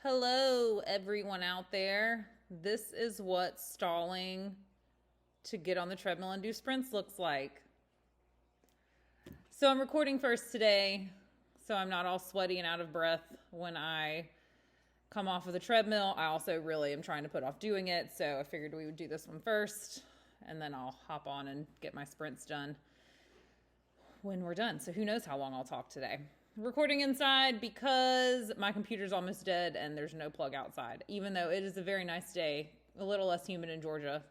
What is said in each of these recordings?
Hello, everyone out there. This is what stalling to get on the treadmill and do sprints looks like. So I'm recording first today, so I'm not all sweaty and out of breath when I come off of the treadmill. I also really am trying to put off doing it, so I figured we would do this one first, and then I'll hop on and get my sprints done when we're done. So who knows how long I'll talk today. Recording inside because my computer's almost dead and there's no plug outside. Even though it is a very nice day, a little less humid in Georgia,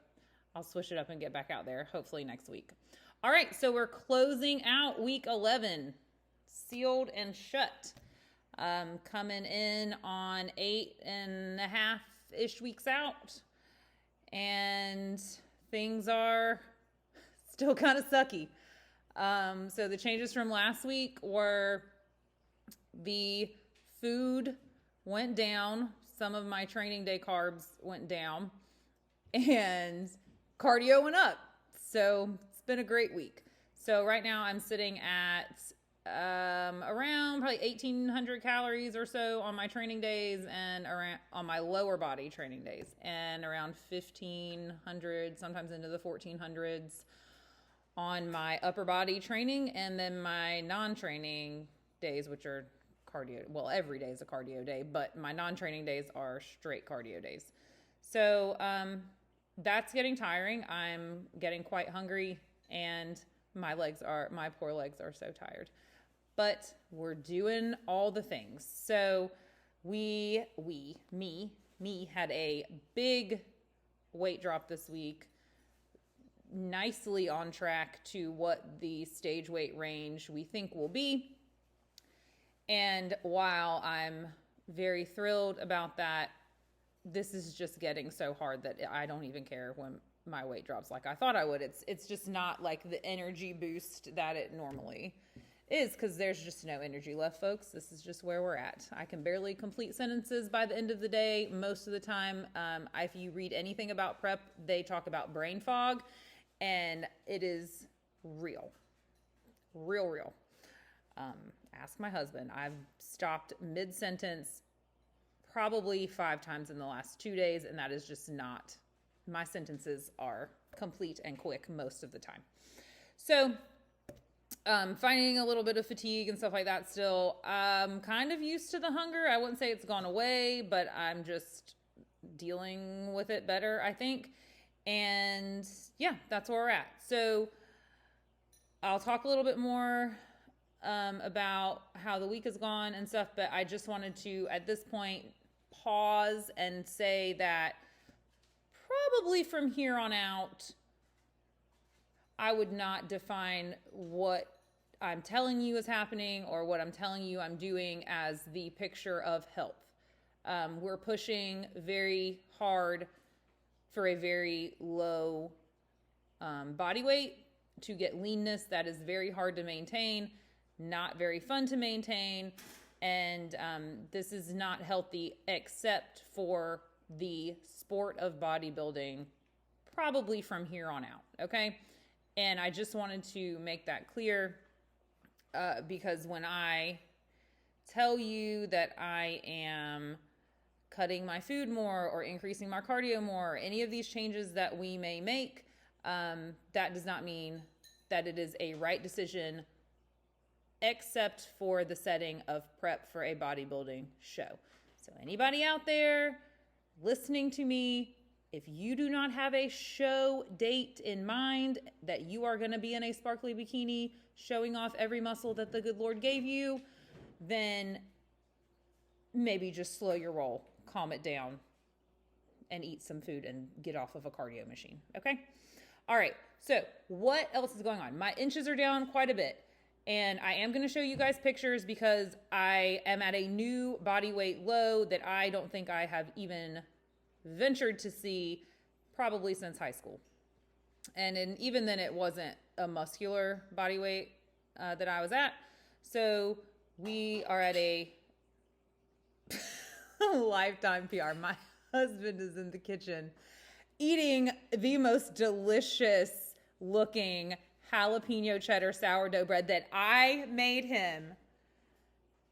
I'll switch it up and get back out there hopefully next week. All right, so we're closing out week 11, sealed and shut. Coming in on 8.5-ish weeks out, and things are still kind of sucky. So the changes from last week were the food went down, some of my training day carbs went down, and cardio went up. So it's been a great week. So right now I'm sitting at around probably 1,800 calories or so on my training days, and around on my lower body training days, and around 1,500, sometimes into the 1,400s on my upper body training, and then my non-training days, which are cardio. Well, every day is a cardio day, but my non-training days are straight cardio days. So that's getting tiring. I'm getting quite hungry, and my poor legs are so tired. But we're doing all the things. So me had a big weight drop this week, nicely on track to what the stage weight range we think will be. And while I'm very thrilled about that, this is just getting so hard that I don't even care when my weight drops like I thought I would. It's just not like the energy boost that it normally is, because there's just no energy left, folks. This is just where we're at. I can barely complete sentences by the end of the day most of the time. If you read anything about prep, they talk about brain fog, and it is real. Ask my husband. I've stopped mid-sentence probably 5 times in the last 2 days, and that is just not, my sentences are complete and quick most of the time. So finding a little bit of fatigue and stuff like that still. I'm kind of used to the hunger. I wouldn't say it's gone away, but I'm just dealing with it better, I think. And yeah, that's where we're at. So I'll talk a little bit more about how the week has gone and stuff, but I just wanted to, at this point, pause and say that probably from here on out, I would not define what I'm telling you is happening or what I'm telling you I'm doing as the picture of health. We're pushing very hard for a very low body weight to get leanness. That is very hard to maintain, not very fun to maintain, and this is not healthy except for the sport of bodybuilding, probably from here on out, okay? And I just wanted to make that clear because when I tell you that I am cutting my food more or increasing my cardio more, or any of these changes that we may make, that does not mean that it is a right decision, except for the setting of prep for a bodybuilding show. So anybody out there listening to me, if you do not have a show date in mind that you are going to be in a sparkly bikini showing off every muscle that the good Lord gave you, then maybe just slow your roll, calm it down, and eat some food and get off of a cardio machine, okay? All right, so what else is going on? My inches are down quite a bit, and I am going to show you guys pictures because I am at a new body weight low that I don't think I have even ventured to see probably since high school. And even then, it wasn't a muscular body weight that I was at. So we are at a lifetime PR. My husband is in the kitchen eating the most delicious looking jalapeno cheddar sourdough bread that I made him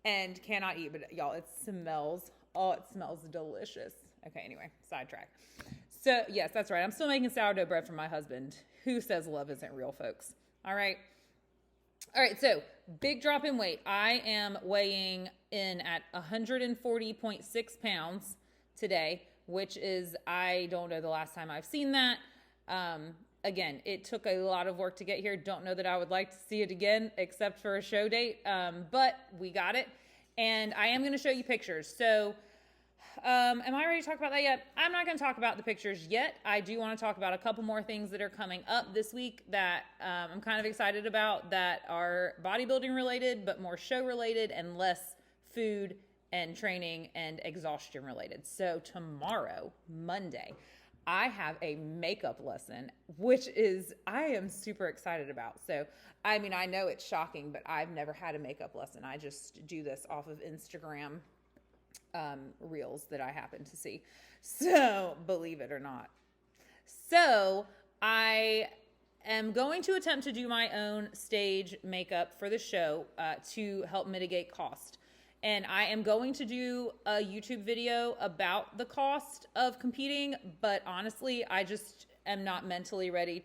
and cannot eat. But y'all, it smells Oh, it smells delicious. Okay, anyway, sidetrack. So, yes, that's right. I'm still making sourdough bread for my husband. Who says love isn't real, folks? All right. All right, so big drop in weight. I am weighing in at 140.6 pounds today, which is, I don't know the last time I've seen that. Again, it took a lot of work to get here. Don't know that I would like to see it again, except for a show date. But we got it. And I am going to show you pictures. So, am I ready to talk about that yet? I'm not going to talk about the pictures yet. I do want to talk about a couple more things that are coming up this week that I'm kind of excited about, that are bodybuilding related, but more show related and less food and training and exhaustion related. So tomorrow, Monday, I have a makeup lesson, which is, I am super excited about. So, I mean, I know it's shocking, but I've never had a makeup lesson. I just do this off of Instagram reels that I happen to see. So, believe it or not. So, I am going to attempt to do my own stage makeup for the show to help mitigate cost. And I am going to do a YouTube video about the cost of competing, but honestly, I just am not mentally ready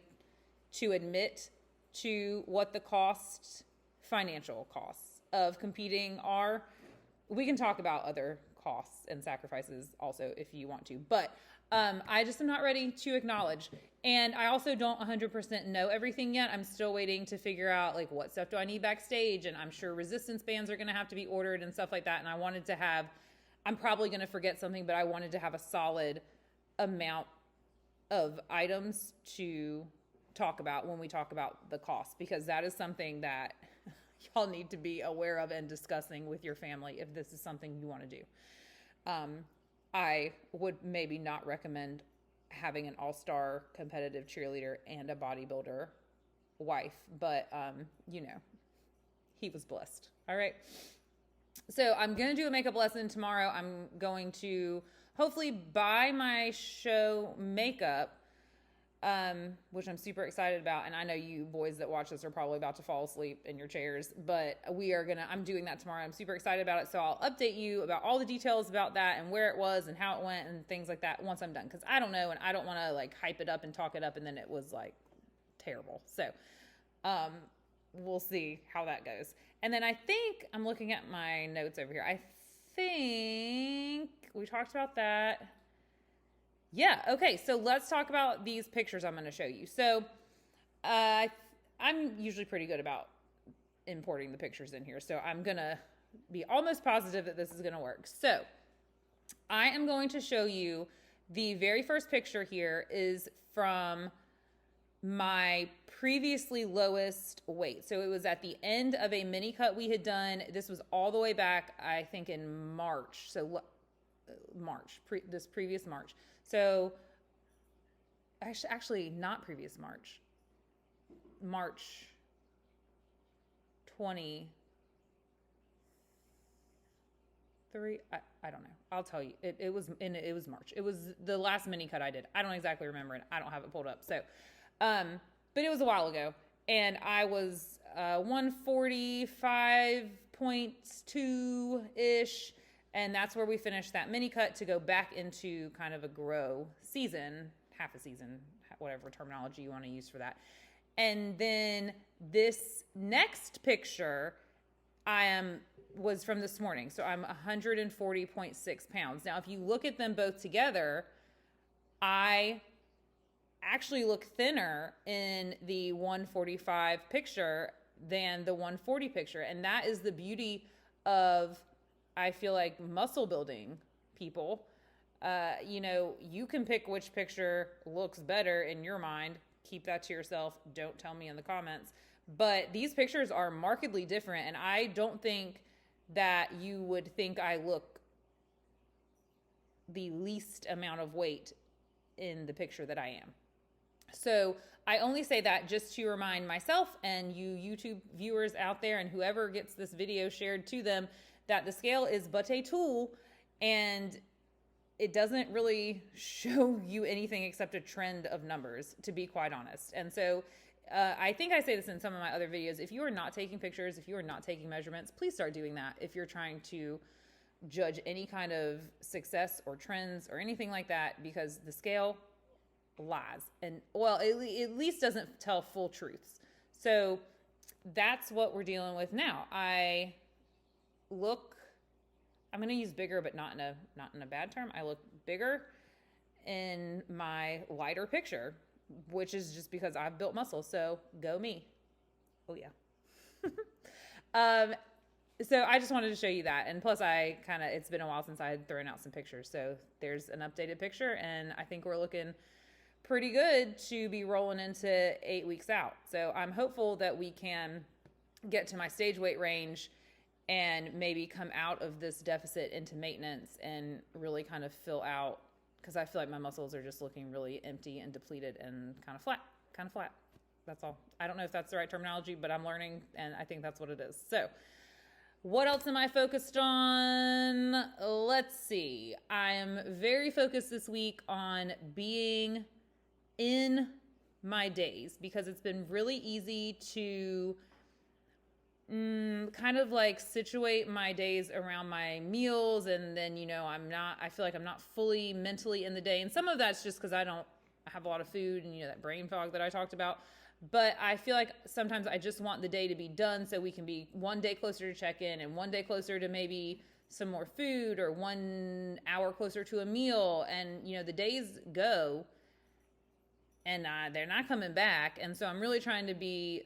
to admit to what the financial costs of competing are. We can talk about other costs and sacrifices also if you want to, but I just am not ready to acknowledge. And I also don't 100% know everything yet. I'm still waiting to figure out, like, what stuff do I need backstage, and I'm sure resistance bands are going to have to be ordered and stuff like that. And I wanted to have, I'm probably going to forget something, but I wanted to have a solid amount of items to talk about when we talk about the cost, because that is something that y'all need to be aware of and discussing with your family if this is something you want to do. I would maybe not recommend having an all-star competitive cheerleader and a bodybuilder wife, but you know, he was blessed. All right. So I'm going to do a makeup lesson tomorrow. I'm going to hopefully buy my show makeup, which I'm super excited about. And I know you boys that watch this are probably about to fall asleep in your chairs, but I'm doing that tomorrow. I'm super excited about it. So I'll update you about all the details about that and where it was and how it went and things like that once I'm done. Cause I don't know. And I don't want to like hype it up and talk it up. And then it was like terrible. So, we'll see how that goes. And then I think I'm looking at my notes over here. I think we talked about that. Yeah. Okay. So let's talk about these pictures I'm going to show you. So, I'm usually pretty good about importing the pictures in here. So I'm going to be almost positive that this is going to work. So I am going to show you the very first picture here is from my previously lowest weight. So it was at the end of a mini cut we had done. This was all the way back, I think in March. So this previous March. So actually not previous March 23. I don't know. I'll tell you. It was March. It was the last mini cut I did. I don't exactly remember it. I don't have it pulled up. So, but it was a while ago, and I was 145.2 ish. And that's where we finished that mini cut to go back into kind of a grow season, half a season, whatever terminology you want to use for that. And then this next picture was from this morning. So I'm 140.6 pounds. Now, if you look at them both together, I actually look thinner in the 145 picture than the 140 picture. And that is the beauty of, I feel like, muscle building people. You know, you can pick which picture looks better in your mind. Keep that to yourself. Don't tell me in the comments. But these pictures are markedly different. And I don't think that you would think I look the least amount of weight in the picture that I am. So I only say that just to remind myself and you YouTube viewers out there and whoever gets this video shared to them that the scale is but a tool, and it doesn't really show you anything except a trend of numbers, to be quite honest. And so I think I say this in some of my other videos. If you are not taking pictures, if you are not taking measurements, please start doing that if you're trying to judge any kind of success or trends or anything like that, because the scale lies, and well, it at least doesn't tell full truths. So that's what we're dealing with now. I'm going to use bigger, but not in a bad term. I look bigger in my lighter picture, which is just because I've built muscle. So go me. Oh yeah. So I just wanted to show you that. And plus it's been a while since I had thrown out some pictures. So there's an updated picture, and I think we're looking pretty good to be rolling into 8 weeks out. So I'm hopeful that we can get to my stage weight range and maybe come out of this deficit into maintenance and really kind of fill out, because I feel like my muscles are just looking really empty and depleted and kind of flat. That's all. I don't know if that's the right terminology, but I'm learning, and I think that's what it is. So what else am I focused on? Let's see. I am very focused this week on being in my days, because it's been really easy to kind of like situate my days around my meals, and then I feel like I'm not fully mentally in the day, and some of that's just because I have a lot of food and that brain fog that I talked about. But I feel like sometimes I just want the day to be done so we can be one day closer to check-in and one day closer to maybe some more food, or 1 hour closer to a meal. And the days go, and they're not coming back. And so I'm really trying to be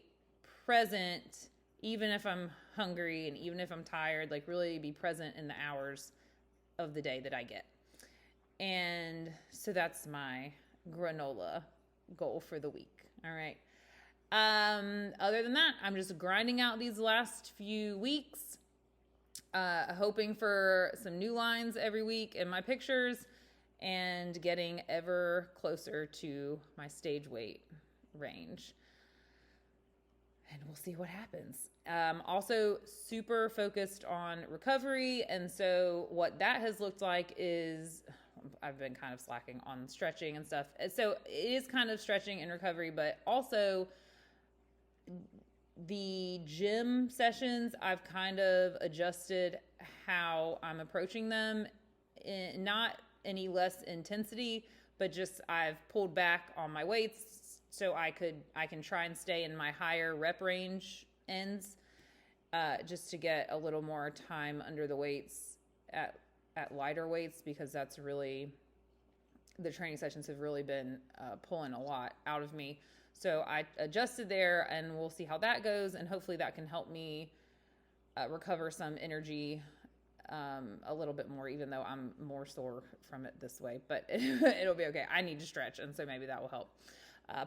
present, even if I'm hungry and even if I'm tired, like really be present in the hours of the day that I get. And so that's my granola goal for the week. All right. Other than that, I'm just grinding out these last few weeks, hoping for some new lines every week in my pictures, and getting ever closer to my stage weight range. And we'll see what happens. Also super focused on recovery. And so what that has looked like is I've been kind of slacking on stretching and stuff. So it is kind of stretching and recovery, but also the gym sessions, I've kind of adjusted how I'm approaching them. Not any less intensity, but just I've pulled back on my weights so I can try and stay in my higher rep range ends, just to get a little more time under the weights at lighter weights, because that's really, the training sessions have really been pulling a lot out of me. So I adjusted there, and we'll see how that goes, and hopefully that can help me recover some energy a little bit more, even though I'm more sore from it this way, but it'll be okay. I need to stretch, and so maybe that will help.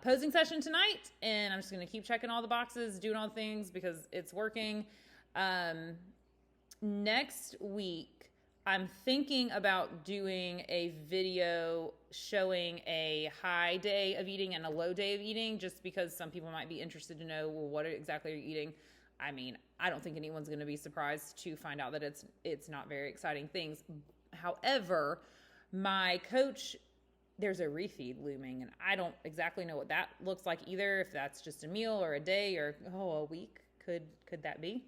Posing session tonight, and I'm just going to keep checking all the boxes, doing all the things, because it's working. Next week, I'm thinking about doing a video showing a high day of eating and a low day of eating, just because some people might be interested to know, well, what exactly are you eating? I mean, I don't think anyone's going to be surprised to find out that it's not very exciting things. However, my coach, there's a refeed looming, and I don't exactly know what that looks like either, if that's just a meal or a day or a week. Could that be?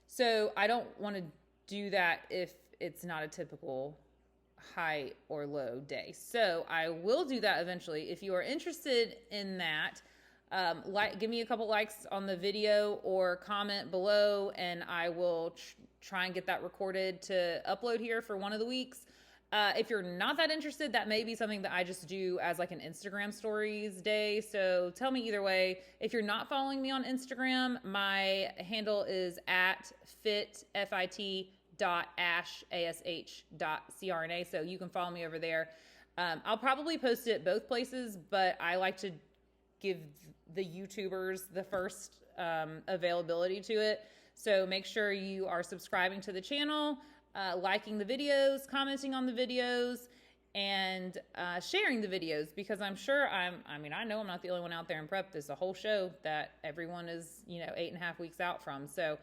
So I don't want to do that if it's not a typical high or low day. So I will do that eventually. If you are interested in that, give me a couple likes on the video or comment below, and I will try and get that recorded to upload here for one of the weeks. If you're not that interested, that may be something that I just do as like an Instagram stories day. So tell me either way. If you're not following me on Instagram, my handle is at fit.ash.crna. So you can follow me over there. I'll probably post it both places, but I like to give the YouTubers the first availability to it. So make sure you are subscribing to the channel, liking the videos, commenting on the videos, and sharing the videos, because I'm sure I know I'm not the only one out there in prep. There's a whole show that everyone is 8.5 weeks out from. So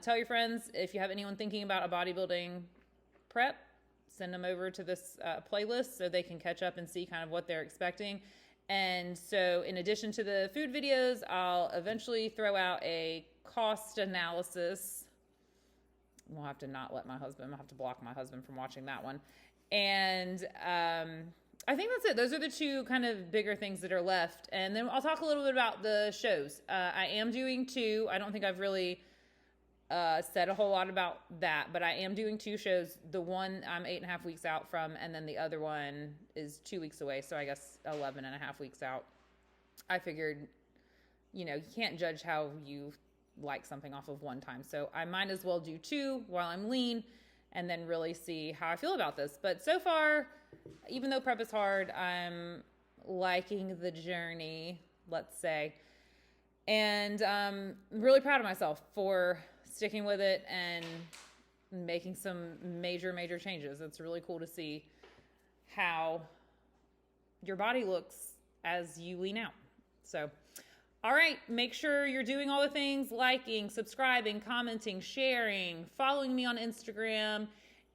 tell your friends. If you have anyone thinking about a bodybuilding prep, send them over to this playlist so they can catch up and see kind of what they're expecting. And so in addition to the food videos, I'll eventually throw out a cost analysis we'll have to not let my husband, I'll have to block my husband from watching that one. And I think that's it. Those are the two kind of bigger things that are left. And then I'll talk a little bit about the shows. I am doing 2. I don't think I've really said a whole lot about that, but I am doing 2 shows. The one I'm 8.5 weeks out from, and then the other one is 2 weeks away. So I guess 11.5 weeks out. I figured, you can't judge how you like something off of one time. So I might as well do 2 while I'm lean and then really see how I feel about this. But so far, even though prep is hard, I'm liking the journey, let's say. And I'm really proud of myself for sticking with it and making some major, major changes. It's really cool to see how your body looks as you lean out. So, all right, make sure you're doing all the things, liking, subscribing, commenting, sharing, following me on Instagram,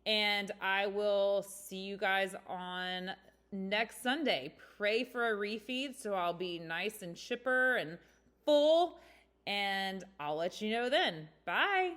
and I will see you guys on next Sunday. Pray for a refeed so I'll be nice and chipper and full, and I'll let you know then. Bye.